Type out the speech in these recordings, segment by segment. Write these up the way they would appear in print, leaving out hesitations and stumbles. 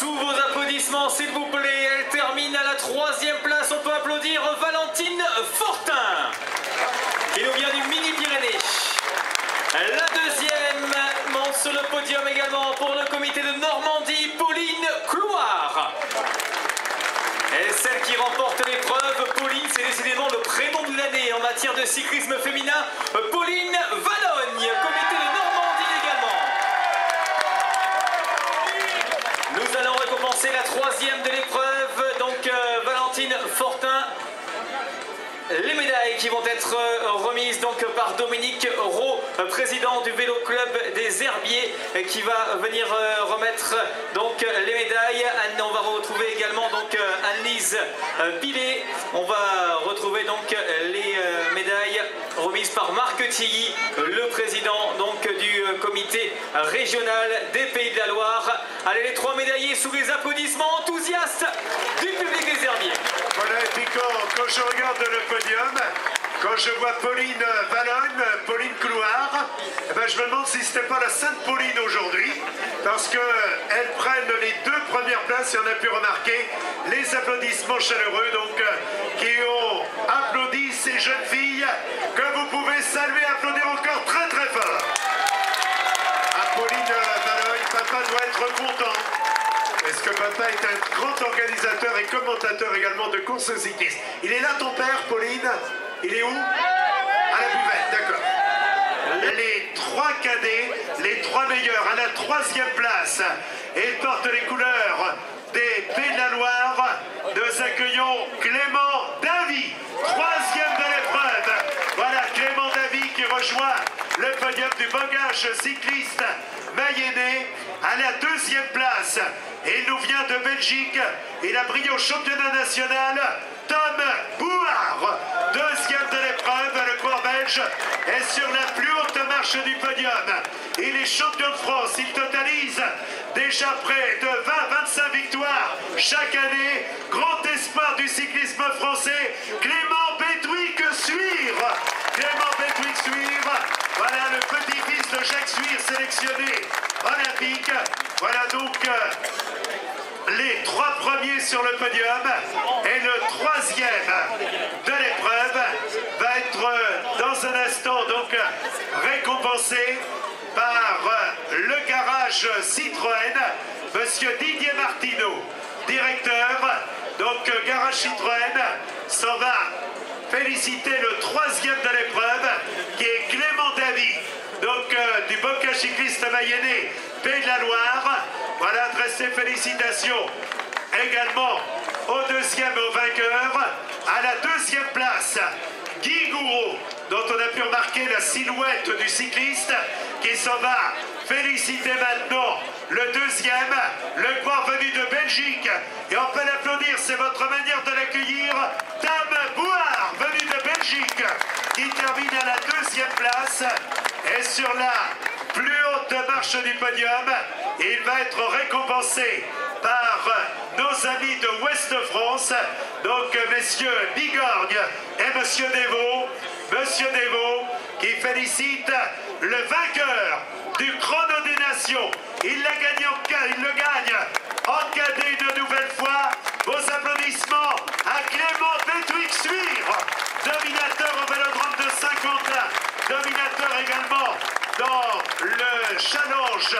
Sous vos applaudissements, s'il vous plaît, elle termine à la 3e place. On peut applaudir Valentine Fortin, qui nous vient du Midi-Pyrénées. La 2e monte sur le podium également pour le comité de Normandie, Pauline Clouard. Et celle qui remporte l'épreuve, Pauline, c'est décidément le prénom de l'année en matière de cyclisme féminin, Pauline Valogne, comité de Normandie également. Nous allons récompenser la 3e de l'épreuve, donc Valentine Fortin. Les médailles qui vont être remises donc par Dominique Rowe, président du Vélo Club des Herbiers, qui va venir remettre donc les médailles. On va retrouver également donc Annelise Pilet. On va retrouver donc les médailles remises par Marc Tilly, le président donc du comité régional des Pays de la Loire. Allez, les 3 médaillés sous les applaudissements enthousiastes du public des Herbiers. Voilà, et puis quand je regarde le podium, quand je vois Pauline Valogne, Pauline Clouard, eh ben je me demande si ce n'était pas la Sainte Pauline aujourd'hui, parce qu'elles prennent les 2 premières places et on a pu remarquer les applaudissements chaleureux donc, qui ont applaudi ces jeunes filles que vous pouvez saluer, applaudir encore très très fort. À Pauline Valogne, papa doit être content. Est-ce que papa est un grand organisateur et commentateur également de courses cyclistes? Il est là ton père, Pauline? Il est où? À la buvette, d'accord. Les 3 cadets, les 3 meilleurs à la 3e place. Et ils portent les couleurs des Pays de la Loire. Nous accueillons Clément Davy, 3e de l'épreuve. Voilà, Clément Davy qui rejoint le podium du bogage cycliste mayennais à la 2e place. Et il nous vient de Belgique. Il a brillé au championnat national. Tom Bouard, 2e de l'épreuve. Le coureur belge est sur la plus haute marche du podium. Il est champion de France. Il totalise déjà près de 20-25 victoires chaque année. Grand espoir du cyclisme français, Clément Bétouic-Suire. Clément Bétouic-Suire. Voilà le petit-fils de Jacques Suire, sélectionné olympique. Voilà donc les 3 premiers sur le podium. Et le 3e de l'épreuve va être dans un instant donc récompensé par le garage Citroën, monsieur Didier Martineau, directeur. Donc garage Citroën s'en va féliciter le 3e de l'épreuve, qui est Clément Davy, donc du bocage cycliste mayennais, Pays de la Loire. Voilà, adresser félicitations également au 2e au vainqueur. À la 2e place, Guy Gouraud, dont on a pu remarquer la silhouette du cycliste, qui s'en va féliciter maintenant le 2e, le coureur venu de Belgique. Et on peut l'applaudir, c'est votre manière de l'accueillir. Tom Bouard, venu de Belgique, qui termine à la 2e place. Et sur la plus haute marche du podium, il va être récompensé par nos amis de Ouest France, donc messieurs Bigorgue et monsieur Devaux. Monsieur Devaux qui félicite le vainqueur du chrono des nations. Il le gagne en cadet une nouvelle fois. Vos applaudissements à Clément Bétouic-Suire, dominateur au vélodrome de Saint-Quentin, dominateur également dans le challenge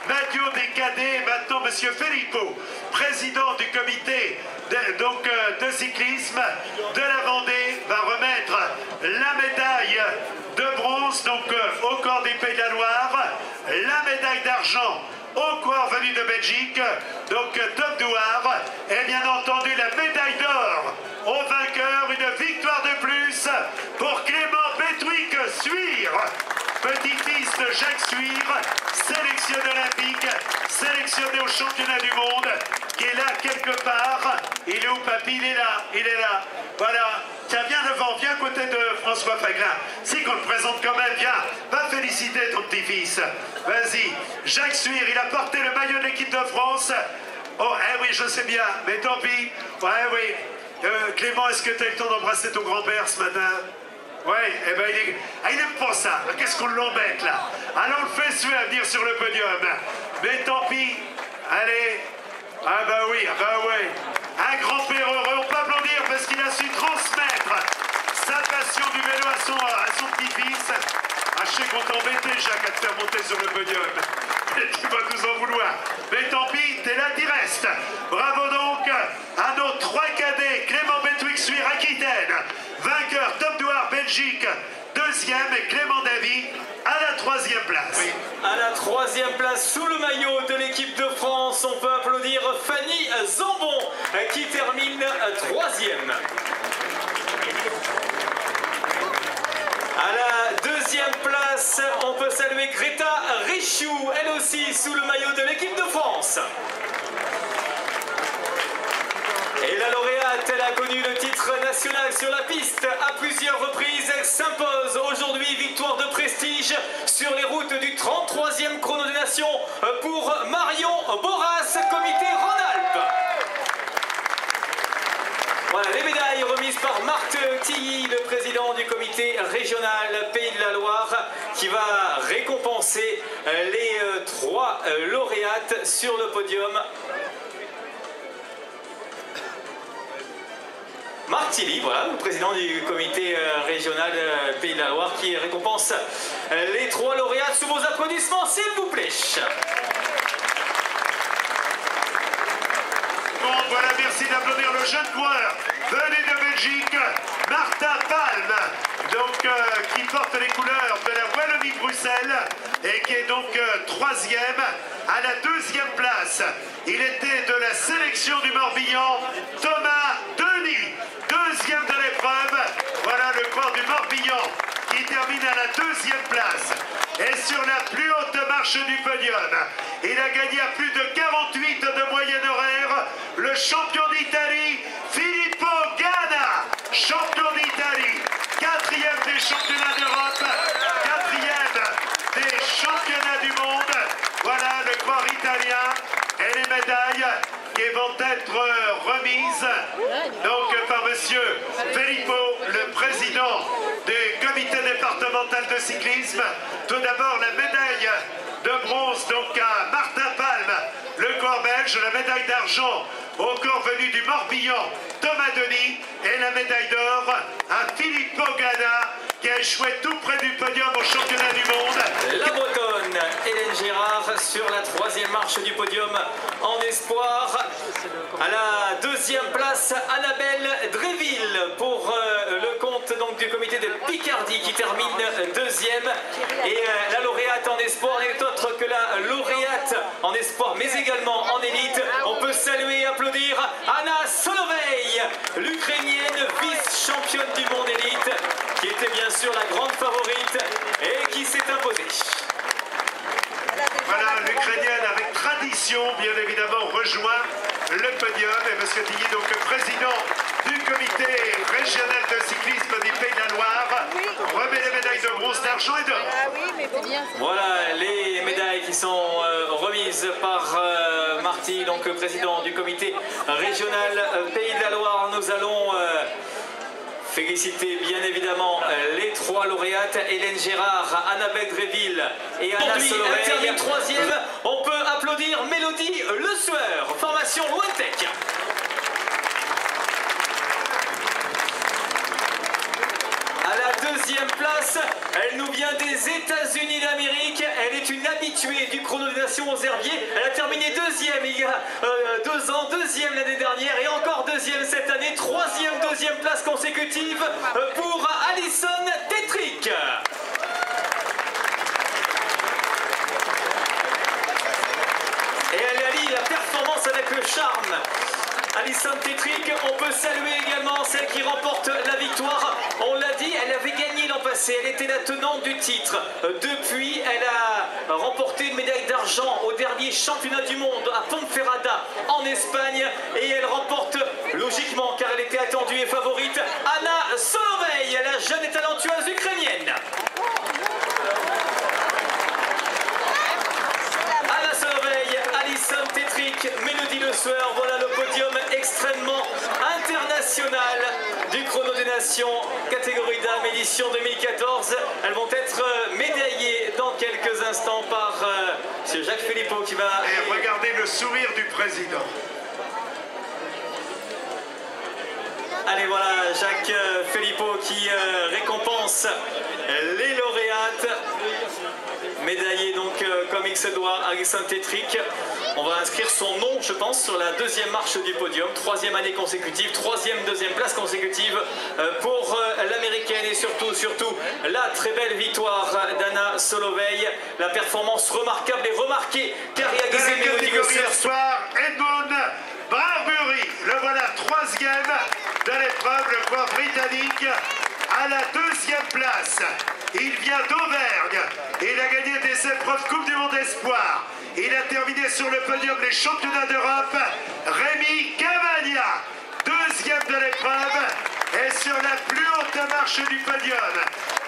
Madio des cadets. Maintenant, monsieur Philippot, président du comité de cyclisme de la Vendée, va remettre la médaille de bronze donc au corps des Pays de la Loire, la médaille d'argent au coureur venu de Belgique, donc Tom Douard, et bien entendu la médaille d'or au vainqueur, une victoire de plus pour Clément Bétouic-Suire, petit-fils de Jacques Suire, sélectionné olympique, sélectionné au championnat du monde, qui est là quelque part. Il est où, papy? Il est là, il est là. Voilà. Tiens, viens devant, viens à côté de François Faglin. Si qu'on le présente quand même, viens. Va féliciter ton petit-fils. Vas-y. Jacques Suire, il a porté le maillot de l'équipe de France. Oh, eh oui, je sais bien, mais tant pis. Ouais, oui. Clément, est-ce que tu as eu le temps d'embrasser ton grand-père ce matin? Ouais, eh ben il aime pas ça. Qu'est-ce qu'on l'embête là? Alors on le fait suer à venir sur le podium. Mais tant pis. Allez, Ah bah oui, ah bah ouais. Un grand-père heureux, on peut applaudir parce qu'il a su transmettre sa passion du vélo à son petit-fils. Ah, je sais qu'on t'embêtait, Jacques, à te faire monter sur le podium. Et tu vas nous en vouloir. Mais tant pis, t'es là, t'y restes. Bravo donc à nos 3 cadets, Clément Betwixt-Suire, Aquitaine, vainqueur Top Douar, Belgique, 2e, et Clément Davy à la 3e place. Oui. À la 3e place, sous le maillot de l'équipe de France, on peut applaudir Fanny Zambon qui termine 3e. À la 2e place, on peut saluer Greta Richoux, elle aussi sous le maillot de l'équipe de France. Et la lauréate, elle a connu le titre national sur la piste à plusieurs reprises. Elle s'impose aujourd'hui, victoire de prestige sur les routes du 33e chrono des nations pour Marion Boras, comité Rhône-Alpes. Voilà les médailles remises par Marc Tilly, le président du comité régional Pays de la Loire, qui va récompenser les 3 lauréates sur le podium. Marc Tilly, voilà, le président du comité régional Pays de la Loire, qui récompense les 3 lauréates sous vos applaudissements, s'il vous plaît. Bon, voilà, merci d'applaudir le jeune coureur venu de Belgique, Martin Palm, donc qui porte les couleurs de la Wallonie-Bruxelles et qui est donc 3e à la 2e place. Il était de la sélection du Morbihan, Thomas Denis, 2e de l'épreuve. Voilà le corps du Morbihan qui termine à la 2e place. Et sur la plus haute marche du podium, il a gagné à plus de 48 de moyenne horaire, le champion d'Italie, Filippo Ganna, champion d'Italie, 4e des championnats d'Europe, 4e des championnats du monde. Voilà le corps italien et les médailles qui vont être remises donc par monsieur Filippo, le président du comité départemental de cyclisme. Tout d'abord la médaille de bronze donc à Martin Palm, le corps belge, la médaille d'argent au corps venu du Morbihan, Thomas Denis, et la médaille d'or à Filippo Ganna, qui a échoué tout près du podium au championnat du monde. La Bretonne, Hélène Gérard, sur la 3e marche du podium en espoir. À la 2e place, Annabelle Dréville pour le compte donc, du comité de Picardie qui termine 2e. Et la lauréate en espoir n'est autre que la lauréate en espoir, mais également en élite. On peut saluer et applaudir Anna Solovey, l'Ukrainienne vice-championne du monde élite, qui était bien sûr la grande favorite et qui s'est imposée. Voilà, l'Ukrainienne avec tradition, bien évidemment, rejoint le podium. Et M. Tilly, donc président du comité régional de cyclisme du Pays de la Loire, remet les médailles de bronze, d'argent et d'or. Voilà les médailles qui sont remises par Marty, donc le président du comité régional Pays de la Loire. Nous allons féliciter bien évidemment les 3 lauréates, Hélène Gérard, Annabelle Dréville et Anna Solovey. Elle termine 3e. On peut applaudir Mélodie Le Sueur, formation OneTech. À la 2e place, elle nous vient des États-Unis d'Amérique. Elle est une habituée du chrono des nations aux herbiers. Elle a terminé 2e il y a 2 ans, 2e l'année dernière et encore 2e cette année. 3e, 2e place consécutive pour Alison Tetrick. Et elle allie la performance avec le charme. Alison Tetrick, on peut saluer également celle qui remporte la victoire. On l'a dit, elle avait gagné l'an passé, elle était la tenante du titre. Depuis, elle a remporté une médaille d'argent au dernier championnat du monde à Ponferrada en Espagne. Et elle remporte logiquement, car elle était attendue et favorite, Anna Solovey, la jeune et talentueuse ukrainienne. Anna Solovey, Alison Tetrick, Mélodie Le Sueur, voilà le podium extrêmement international du chrono des nations. Nations, catégorie dames, édition 2014. Elles vont être médaillées dans quelques instants par M. Jacques Philippot qui va... Et regardez le sourire du président. Allez, voilà, Jacques Philippot qui récompense les lauréates. Médaillé donc comme il se doit à Saint-Étrique. On va inscrire son nom, je pense, sur la deuxième marche du podium. Troisième année consécutive, deuxième place consécutive pour l'américaine et surtout la très belle victoire d'Anna Solovey. La performance remarquable et remarquée qu'Aria Catégorie soir, Edmund Barbury. Le voilà troisième de l'épreuve, le coureur britannique à la deuxième place. Il vient d'Auvergne. Il a gagné des épreuves Coupe du Monde Espoir. Il a terminé sur le podium des championnats d'Europe. Rémi Cavagna, deuxième de l'épreuve, est sur la plus haute marche du podium.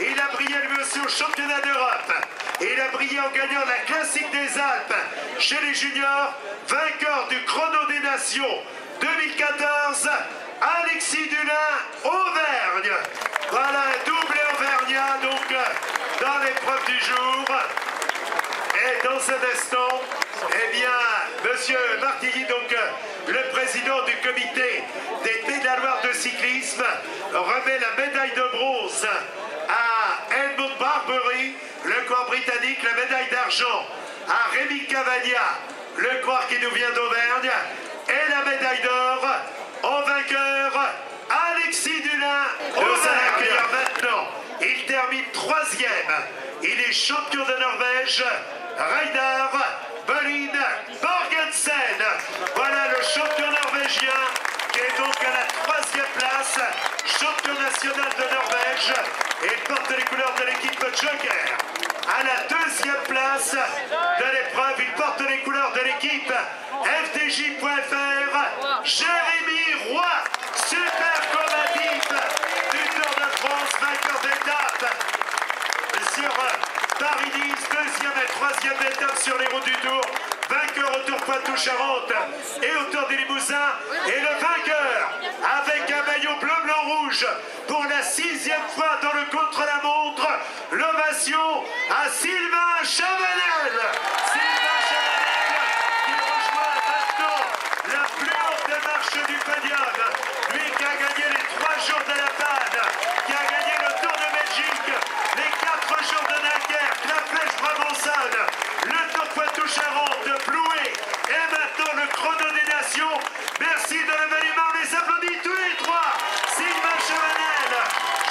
Il a brillé lui aussi au championnat d'Europe. Il a brillé en gagnant la Classique des Alpes chez les juniors, vainqueur du Chrono des Nations 2014. Alexis Dulin, Auvergne. Voilà un doublé auvergnat donc dans l'épreuve du jour. Et dans cet instant, eh bien, Monsieur Martilly, donc le président du comité des pédaloirs de cyclisme, remet la médaille de bronze à Edmund Barbury, le coureur britannique, la médaille d'argent à Rémi Cavagna, le coureur qui nous vient d'Auvergne, et la médaille d'or au vainqueur Alexis Dulin. Nous allons accueillir maintenant. Il termine troisième. Il est champion de Norvège, Reinar Bolin Borgensen. Voilà le champion norvégien qui est donc à la troisième place, champion national de Norvège, et il porte les couleurs de l'équipe Joker. À la deuxième place de l'épreuve, il porte les couleurs de l'équipe FDJ.fr, Jérémy Roy, super combatif du Tour de France, vainqueur d'étape sur Paris-Nice, deuxième et troisième étape sur les routes du Tour, vainqueur au Tour Poitou-Charentes et au Tour des Limousins, et le vainqueur avec un maillot bleu-blanc-rouge pour la 6e fois dans le contre-la-montre. L'ovation à Sylvain Chavanel. Sylvain Chavanel qui rejoint maintenant la plus haute marche du podium. Lui qui a gagné les 3 jours de la Panne, qui a gagné le Tour de Belgique, les 4 jours de Dunkerque, la Flèche Brabançonne, le Tour Poitou-Charentes, Ploué et maintenant le Chrono des Nations. Merci de lever les mains, on les applaudit tous les trois. Sylvain Chavanel,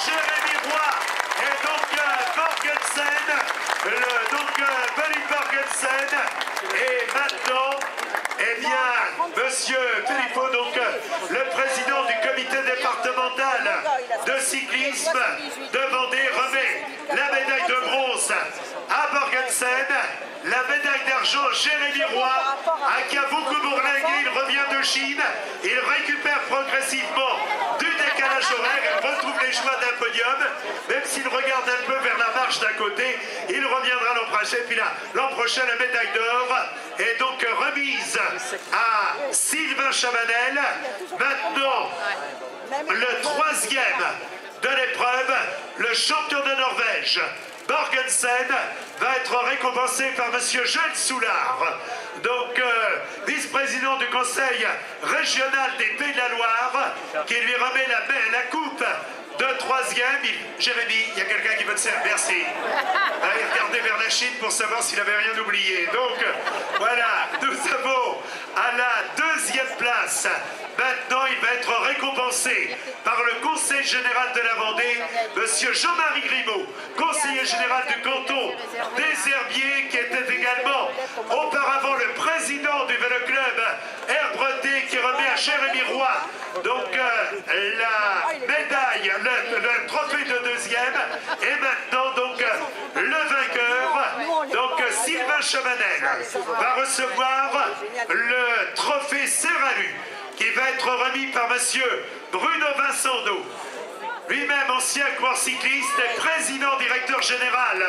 Jérémy Roy et donc Borgensen, Bolin Borgensen. Et maintenant, eh bien, Monsieur Philippot, donc le président du comité départemental de cyclisme de Vendée, remet la médaille de bronze à Borgensen, la médaille d'argent Jérémy Roy, à qui a beaucoup bourlingué. Il revient de Chine, il récupère progressivement du décalage horaire, il retrouve les joies d'un podium, même s'il regarde un peu vers la marche d'à côté. Il reviendra l'an prochain, puis là, l'an prochain la médaille d'or est donc remise à Sylvain Chavanel. Maintenant, le troisième de l'épreuve, le champion de Norvège, Borgensen, va être récompensé par Monsieur Joël Soulard, donc vice-président du conseil régional des Pays de la Loire, qui lui remet la coupe de troisième. Jérémy, il y a quelqu'un qui veut te servir. Merci. Allez regarder vers la Chine pour savoir s'il n'avait rien oublié. Donc voilà, nous avons à la deuxième place. Maintenant, il va être récompensé par le conseil général de la Vendée, Monsieur Jean-Marie Grimaud, conseiller général du canton des Herbiers, qui était également auparavant le président du vélo club Herbreté, qui remet à Jérémy Roy donc la médaille, le trophée de deuxième, et maintenant donc le vainqueur, donc Sylvain Chavanel, va recevoir le trophée Serralu, qui va être remis par Monsieur Bruno Vincendo, lui-même ancien coureur cycliste et président directeur général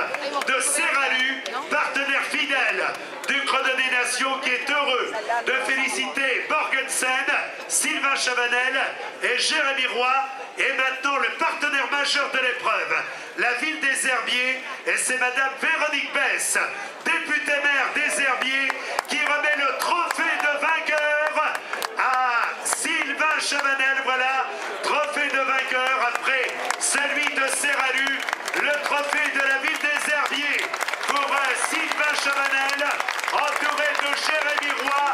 de Serralu, partenaire fidèle du Chrono des Nations, qui est heureux de féliciter Borgensen, Sylvain Sylvain Chavanel et Jérémy Roy. Et maintenant le partenaire majeur de l'épreuve, la ville des Herbiers, et c'est Madame Véronique Besse, députée maire des Herbiers, qui remet le trophée de vainqueur à Sylvain Chavanel. Voilà, trophée de vainqueur après celui de Serralu, le trophée de la ville des Herbiers pour Sylvain Chavanel, entouré de Jérémy Roy,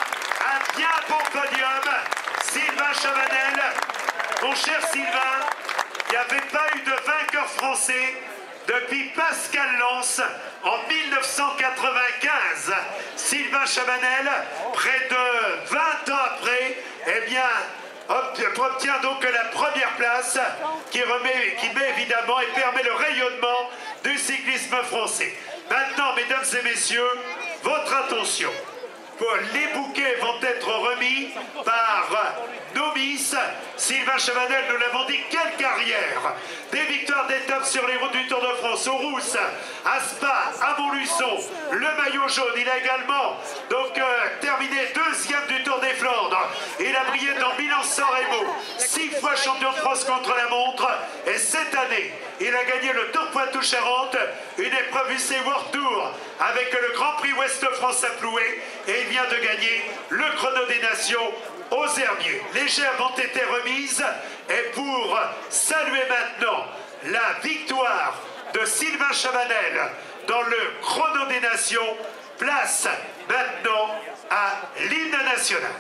un bien bon podium. Sylvain Chavanel, mon cher Sylvain, il n'y avait pas eu de vainqueur français depuis Pascal Lans en 1995. Sylvain Chavanel, près de 20 ans après, eh bien, obtient donc la première place qui met évidemment et permet le rayonnement du cyclisme français. Maintenant, mesdames et messieurs, votre attention. Les bouquets vont être remis par nos Miss. Sylvain Chavanel, nous l'avons dit, quelle carrière! Des victoires d'étape sur les routes du Tour de France, aux Rousses, à Spa, à Montluçon, le maillot jaune. Il a également donc terminé deuxième du Tour des Flandres. Il a brillé dans Milan-San Remo, 6 fois champion de France contre la montre. Et cette année, il a gagné le Tour Poitou-Charentes, une épreuve UC World Tour avec le Grand Prix Ouest-France à Ploué. Et il vient de gagner le Chrono des Nations aux Herbiers. Les gerbes ont été remises et pour saluer maintenant la victoire de Sylvain Chavanel dans le Chrono des Nations, place maintenant à l'hymne national.